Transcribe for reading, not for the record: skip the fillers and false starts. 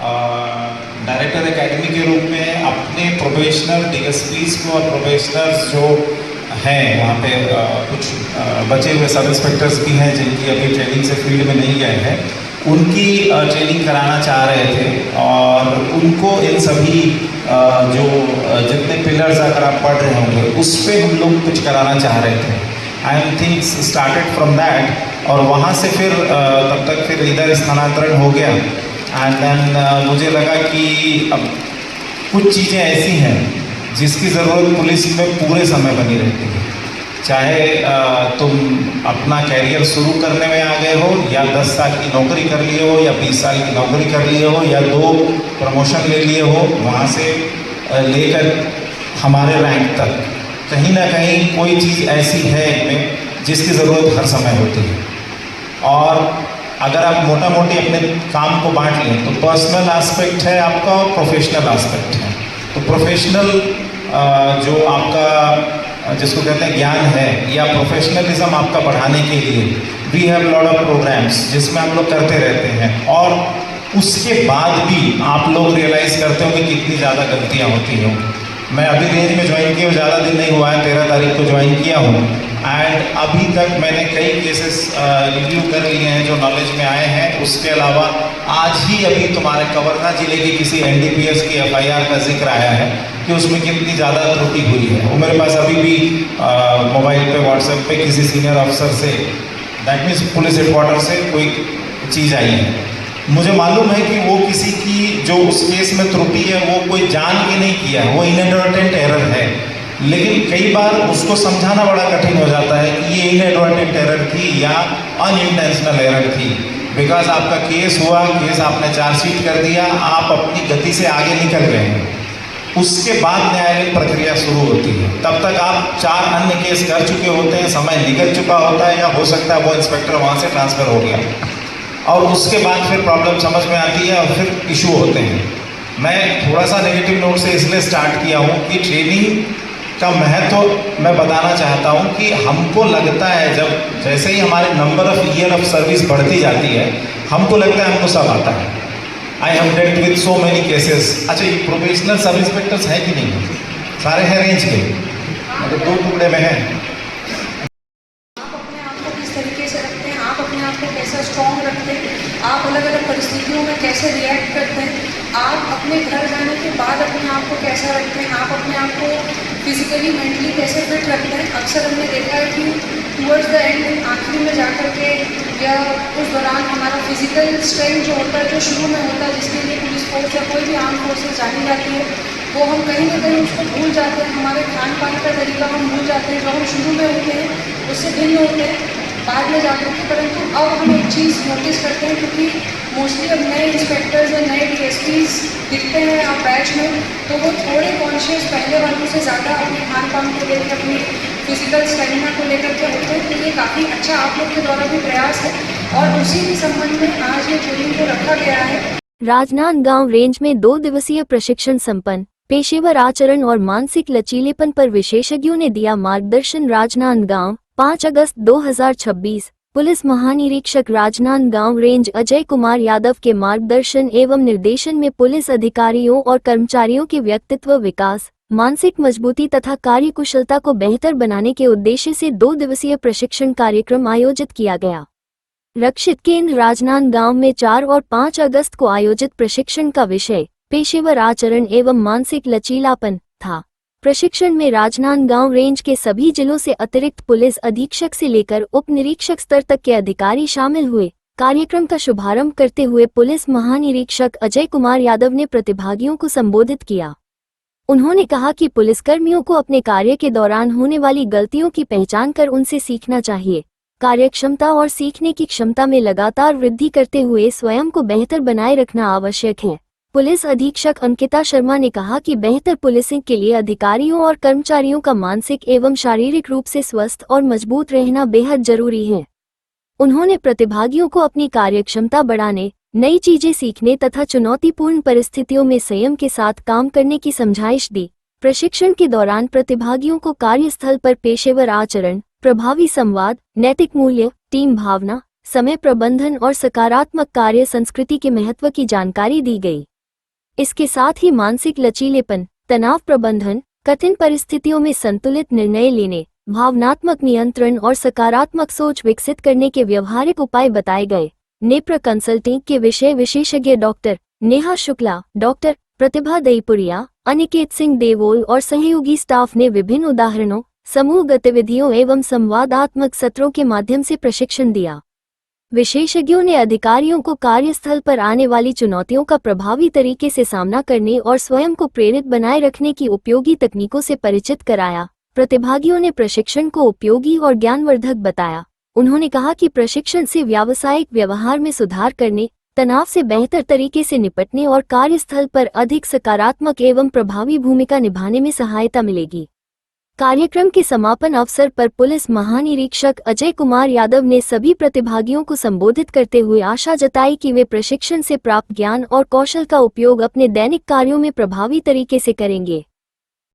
Director academy के रूप में अपने प्रोफेशनल डीएसपीज को और प्रोफेशनल्स जो हैं वहाँ पे कुछ बचे हुए सब इंस्पेक्टर्स भी हैं जिनकी अभी ट्रेनिंग से फील्ड में नहीं गए हैं, उनकी ट्रेनिंग कराना चाह रहे थे। और उनको इन सभी जो जितने पिलर्स अगर आप पढ़ रहे होंगे उस पर हम लोग कुछ कराना चाह रहे थे। And things started from that, और वहाँ से फिर तब तक फिर इधर स्थानांतरण हो गया। एंड देन मुझे लगा कि अब कुछ चीज़ें ऐसी हैं जिसकी ज़रूरत पुलिस में पूरे समय बनी रहती है, चाहे तुम अपना कैरियर शुरू करने में आ गए हो, या 10 साल की नौकरी कर लिए हो, या 20 साल की नौकरी कर लिए हो, या 2 प्रमोशन ले लिए हो, वहाँ से लेकर हमारे रैंक तक कहीं ना कहीं कोई चीज़ ऐसी है इनमें जिसकी ज़रूरत हर समय होती है। और अगर आप मोटा मोटी अपने काम को बांट लें तो पर्सनल एस्पेक्ट है आपका और प्रोफेशनल एस्पेक्ट है। तो प्रोफेशनल जो आपका जिसको कहते हैं ज्ञान है या प्रोफेशनलिज्म आपका बढ़ाने के लिए we have lot of programs जिसमें हम लोग करते रहते हैं। और उसके बाद भी आप लोग रियलाइज़ करते हो कि कितनी ज़्यादा गलतियाँ होती हैं। मैं अभी रेंज में ज्वाइन किया, ज़्यादा दिन नहीं हुआ है, 13 तारीख को ज्वाइन किया हूँ। एंड अभी तक मैंने कई केसेस रिव्यू कर लिए हैं जो नॉलेज में आए हैं। उसके अलावा आज ही अभी तुम्हारे कवर्धा जिले की किसी एनडीपीएस की एफआईआर का जिक्र आया है कि उसमें कितनी ज़्यादा त्रुटि हुई है। वो मेरे पास अभी भी मोबाइल पे व्हाट्सएप पे किसी सीनियर अफसर से, दैट मीन्स पुलिस हेडक्वार्टर से कोई चीज़ आई है। मुझे मालूम है कि वो किसी की जो उस केस में त्रुटि है वो कोई जान के नहीं किया है, वो इनएडवर्टेंट एरर है। लेकिन कई बार उसको समझाना बड़ा कठिन हो जाता है कि ये इनएडवर्टेंट एरर थी या अनइंटेंशनल एरर थी। बिकॉज आपका केस हुआ, केस आपने चार्जशीट कर दिया, आप अपनी गति से आगे निकल गए हैं, उसके बाद न्यायालयिक प्रक्रिया शुरू होती है। तब तक आप 4 अन्य केस कर चुके होते हैं, समय निकल चुका होता है, या हो सकता है वो इंस्पेक्टर वहाँ से ट्रांसफ़र हो गया, और उसके बाद फिर प्रॉब्लम समझ में आती है और फिर इशू होते हैं। मैं थोड़ा सा नेगेटिव नोट से इसलिए स्टार्ट किया हूँ कि ट्रेनिंग का महत्व मैं बताना चाहता हूँ कि हमको लगता है जब जैसे ही हमारे number of year of service बढ़ती जाती है, हमको लगता है हमको सब आता है। I have dealt with so many cases. अच्छा, ये प्रोफेशनल सब इंस्पेक्टर्स हैं कि नहीं? सारे हैं रेंज के, मतलब 2 टुकड़े में हैं। आप अपने आप को कैसा स्ट्रॉन्ग रखते हैं, आप अलग अलग परिस्थितियों में कैसे रिएक्ट करते हैं, आप अपने घर जाने के बाद अपने आप को कैसा रखते हैं, आप अपने आप को फिजिकली मेंटली कैसे फिट रखते हैं। अक्सर हमने देखा है कि टूवर्ड्स द एंड, आखिरी में जाकर के या उस दौरान हमारा फिजिकल स्ट्रेंथ जो होता है, जो शुरू में होता है, जिसके लिए पुलिस फोर्स या कोई भी आर्म फोर्सेस जानी जाती है, वो हम कहीं ना कहीं उसको भूल जाते हैं। हमारे खान पान का तरीका हम भूल जाते हैं, जो हम शुरू में होते हैं उससे भिन्न होते हैं बाद में जाकर के। परंतु अब हम एक चीज़ नोटिस करते हैं, क्योंकि मोस्टली अब नए इंस्पेक्टर्स या नए डीएसपीज दिखते हैं आप बैच में, तो वो थोड़े कॉन्शियस पहले वालों से ज़्यादा अपने खान पान को लेकर, अपनी फिजिकल स्टेमिना को लेकर के होते हैं। तो ये काफ़ी अच्छा आप लोग के द्वारा भी प्रयास है, और उसी के संबंध में आज ये ट्रेनिंग को रखा गया है। राजनांदगांव रेंज में 2 दिवसीय प्रशिक्षण संपन्न, पेशेवर आचरण और मानसिक लचीलेपन पर विशेषज्ञों ने दिया मार्गदर्शन। राजनांदगांव 5 अगस्त 2026। पुलिस महानिरीक्षक राजनांदगांव रेंज अजय कुमार यादव के मार्गदर्शन एवं निर्देशन में पुलिस अधिकारियों और कर्मचारियों के व्यक्तित्व विकास, मानसिक मजबूती तथा कार्यकुशलता को बेहतर बनाने के उद्देश्य से 2 दिवसीय प्रशिक्षण कार्यक्रम आयोजित किया गया। रक्षित केंद्र राजनांदगांव में 4 और 5 अगस्त को आयोजित प्रशिक्षण का विषय पेशेवर आचरण एवं मानसिक लचीलापन था। प्रशिक्षण में राजनांदगांव रेंज के सभी जिलों से अतिरिक्त पुलिस अधीक्षक से लेकर उप निरीक्षक स्तर तक के अधिकारी शामिल हुए। कार्यक्रम का शुभारंभ करते हुए पुलिस महानिरीक्षक अजय कुमार यादव ने प्रतिभागियों को संबोधित किया। उन्होंने कहा कि पुलिसकर्मियों को अपने कार्य के दौरान होने वाली गलतियों की पहचान कर उनसे सीखना चाहिए। कार्यक्षमता और सीखने की क्षमता में लगातार वृद्धि करते हुए स्वयं को बेहतर बनाए रखना आवश्यक है। पुलिस अधीक्षक अंकिता शर्मा ने कहा कि बेहतर पुलिसिंग के लिए अधिकारियों और कर्मचारियों का मानसिक एवं शारीरिक रूप से स्वस्थ और मजबूत रहना बेहद जरूरी है। उन्होंने प्रतिभागियों को अपनी कार्यक्षमता बढ़ाने, नई चीजें सीखने तथा चुनौतीपूर्ण परिस्थितियों में संयम के साथ काम करने की समझाइश दी। प्रशिक्षण के दौरान प्रतिभागियों को कार्यस्थल पर पेशेवर आचरण, प्रभावी संवाद, नैतिक मूल्य, टीम भावना, समय प्रबंधन और सकारात्मक कार्य संस्कृति के महत्व की जानकारी दी गई। इसके साथ ही मानसिक लचीलेपन, तनाव प्रबंधन, कठिन परिस्थितियों में संतुलित निर्णय लेने, भावनात्मक नियंत्रण और सकारात्मक सोच विकसित करने के व्यवहारिक उपाय बताए गए। नेत्र कंसल्टिंग के विषय विशेषज्ञ डॉक्टर नेहा शुक्ला, डॉक्टर प्रतिभा दईपुरिया, अनिकेत सिंह देवोल और सहयोगी स्टाफ ने विभिन्न उदाहरणों, समूह गतिविधियों एवं संवादात्मक सत्रों के माध्यम से प्रशिक्षण दिया। विशेषज्ञों ने अधिकारियों को कार्यस्थल पर आने वाली चुनौतियों का प्रभावी तरीके से सामना करने और स्वयं को प्रेरित बनाए रखने की उपयोगी तकनीकों से परिचित कराया। प्रतिभागियों ने प्रशिक्षण को उपयोगी और ज्ञानवर्धक बताया। उन्होंने कहा कि प्रशिक्षण से व्यावसायिक व्यवहार में सुधार करने, तनाव से बेहतर तरीके से निपटने और कार्यस्थल पर अधिक सकारात्मक एवं प्रभावी भूमिका निभाने में सहायता मिलेगी। कार्यक्रम के समापन अवसर पर पुलिस महानिरीक्षक अजय कुमार यादव ने सभी प्रतिभागियों को संबोधित करते हुए आशा जताई कि वे प्रशिक्षण से प्राप्त ज्ञान और कौशल का उपयोग अपने दैनिक कार्यों में प्रभावी तरीके से करेंगे।